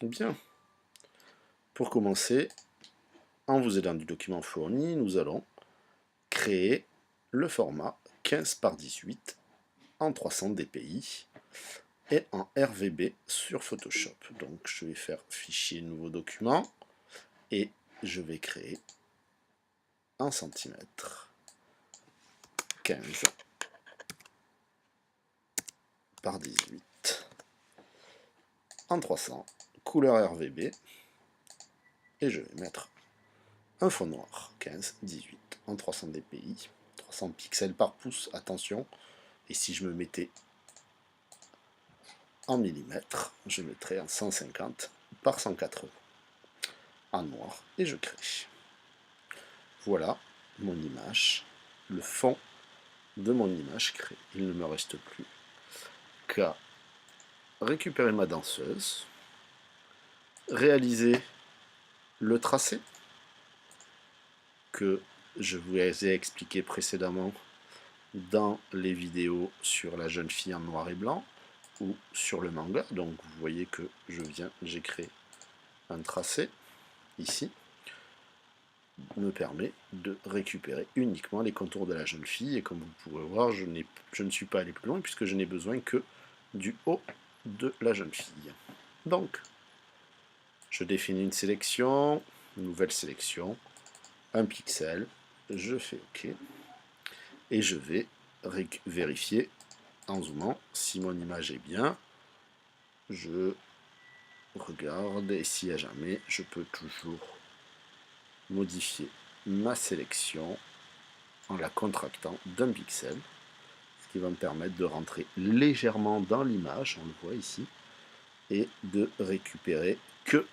Bien. Pour commencer, en vous aidant du document fourni, nous allons créer le format 15 par 18 en 300 dpi et en RVB sur Photoshop. Donc je vais faire fichier nouveau document et je vais créer en centimètres 15 par 18 en 300, couleur RVB, et je vais mettre un fond noir 15 18 en 300 dpi, 300 pixels par pouce, attention, et si je me mettais en millimètres, je mettrais en 150 par 180 en noir et je crée. Voilà mon image, le fond de mon image créée. Il ne me reste plus qu'à récupérer ma danseuse, réaliser le tracé que je vous ai expliqué précédemment dans les vidéos sur la jeune fille en noir et blanc ou sur le manga. Donc vous voyez que j'ai créé un tracé ici, me permet de récupérer uniquement les contours de la jeune fille, et comme vous pouvez voir, je ne suis pas allé plus loin puisque je n'ai besoin que du haut de la jeune fille. Donc je définis une sélection, une nouvelle sélection, un pixel, je fais OK et je vais vérifier en zoomant si mon image est bien. Je regarde et si à jamais je peux toujours modifier ma sélection en la contractant d'un pixel, ce qui va me permettre de rentrer légèrement dans l'image, on le voit ici, et de récupérer que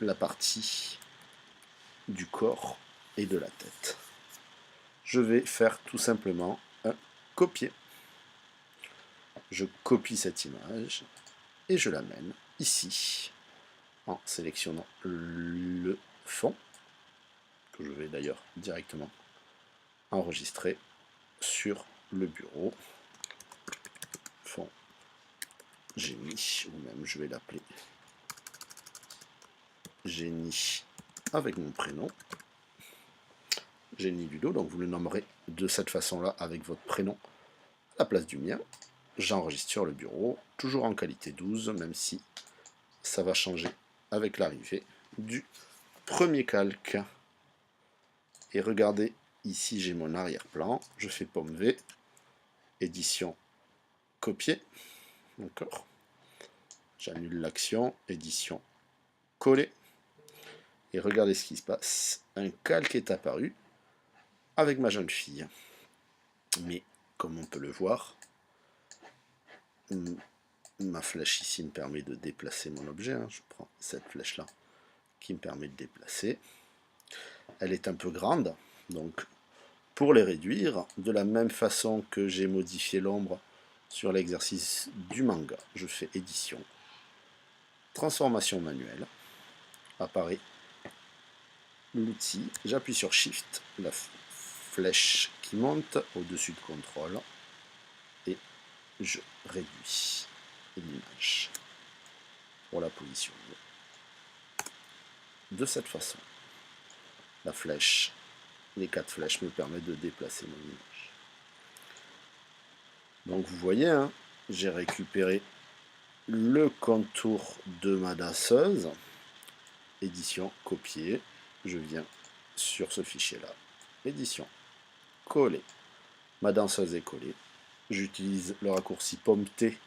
la partie du corps et de la tête. Je vais faire tout simplement un copier. Je copie cette image et je l'amène ici en sélectionnant le fond, que je vais d'ailleurs directement enregistrer sur le bureau. Fond génie, ou même je vais l'appeler génie avec mon prénom. Génie Ludo, donc vous le nommerez de cette façon-là avec votre prénom à la place du mien. J'enregistre sur le bureau, toujours en qualité 12, même si ça va changer avec l'arrivée du premier calque. Et regardez, ici j'ai mon arrière-plan, je fais pomme V, édition, copier, d'accord. J'annule l'action, édition, coller. Et regardez ce qui se passe, un calque est apparu avec ma jeune fille. Mais comme on peut le voir, ma flèche ici me permet de déplacer mon objet. Je prends cette flèche là qui me permet de déplacer. Elle est un peu grande, donc pour les réduire, de la même façon que j'ai modifié l'ombre sur l'exercice du manga, je fais édition, transformation manuelle, apparaît l'outil, j'appuie sur Shift, la flèche qui monte au-dessus de contrôle, et je réduis l'image pour la positionner de cette façon. La flèche, les 4 flèches me permettent de déplacer mon image. Donc vous voyez, hein, j'ai récupéré le contour de ma danseuse, édition, copier, je viens sur ce fichier là, édition, coller, ma danseuse est collée, j'utilise le raccourci pomme T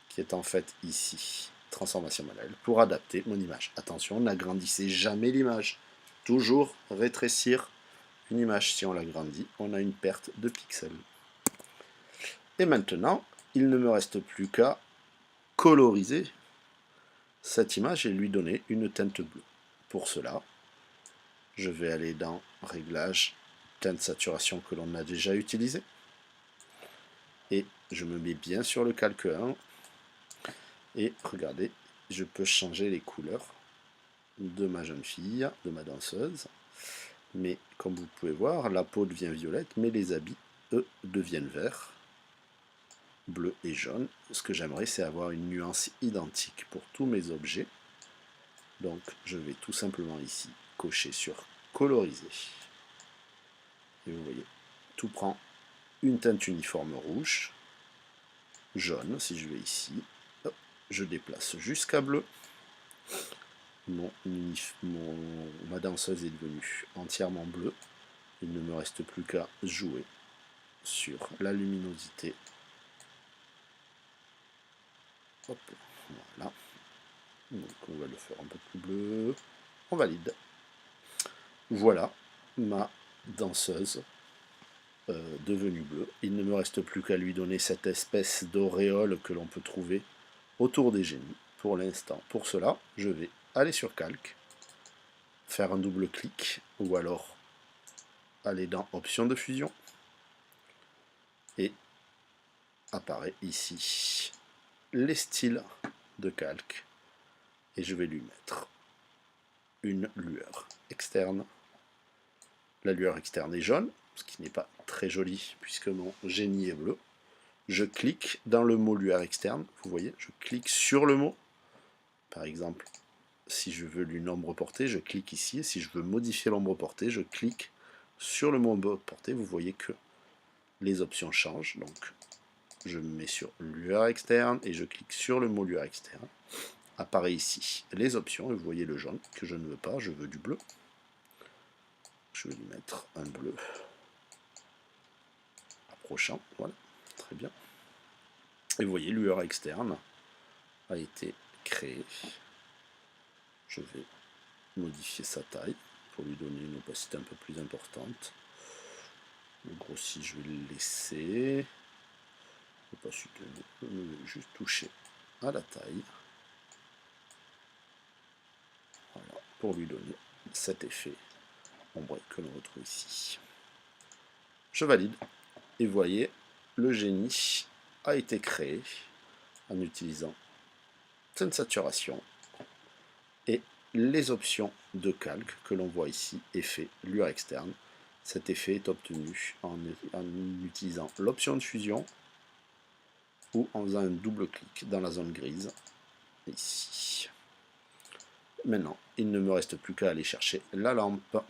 qui est en fait ici, transformation manuelle, pour adapter mon image. Attention, n'agrandissez jamais l'image, toujours rétrécir une image. Si on l'agrandit, on a une perte de pixels. Et maintenant, il ne me reste plus qu'à coloriser cette image et lui donner une teinte bleue. Pour cela, je vais aller dans Réglages, teinte saturation que l'on a déjà utilisé. Et je me mets bien sur le calque 1. Et regardez, je peux changer les couleurs de ma jeune fille, de ma danseuse. Mais comme vous pouvez voir, la peau devient violette, mais les habits, eux, deviennent verts, bleu et jaune. Ce que j'aimerais, c'est avoir une nuance identique pour tous mes objets. Donc je vais tout simplement ici cocher sur coloriser. Et vous voyez, tout prend une teinte uniforme rouge, jaune, si je vais ici, hop, je déplace jusqu'à bleu. Ma danseuse est devenue entièrement bleue. Il ne me reste plus qu'à jouer sur la luminosité. Hop, voilà. Donc on va le faire un peu plus bleu. On valide. Voilà ma danseuse devenue bleue. Il ne me reste plus qu'à lui donner cette espèce d'auréole que l'on peut trouver autour des génies. Pour l'instant, pour cela, je vais aller sur Calque, faire un double clic, ou alors aller dans Options de fusion, et apparaît ici les styles de Calque, et je vais lui mettre une lueur externe. La lueur externe est jaune, ce qui n'est pas très joli puisque mon génie est bleu. Je clique dans le mot lueur externe, vous voyez, je clique sur le mot. Par exemple, si je veux lui ombre portée, je clique ici, et si je veux modifier l'ombre portée, je clique sur le mot ombre portée. Vous voyez que les options changent, donc je me mets sur lueur externe et je clique sur le mot lueur externe. Apparaît ici les options, et vous voyez le jaune que je ne veux pas, je veux du bleu. Je vais lui mettre un bleu approchant, voilà, très bien. Et vous voyez, lueur externe a été créée. Je vais modifier sa taille pour lui donner une opacité un peu plus importante. Le grossi, je vais le laisser. L'opacité, je vais juste toucher à la taille. Voilà, pour lui donner cet effet ombré que l'on retrouve ici. Je valide. Et vous voyez, le génie a été créé en utilisant cette saturation et les options de calque que l'on voit ici, effet lueur externe. Cet effet est obtenu en utilisant l'option de fusion ou en faisant un double clic dans la zone grise, ici. Maintenant, il ne me reste plus qu'à aller chercher la lampe.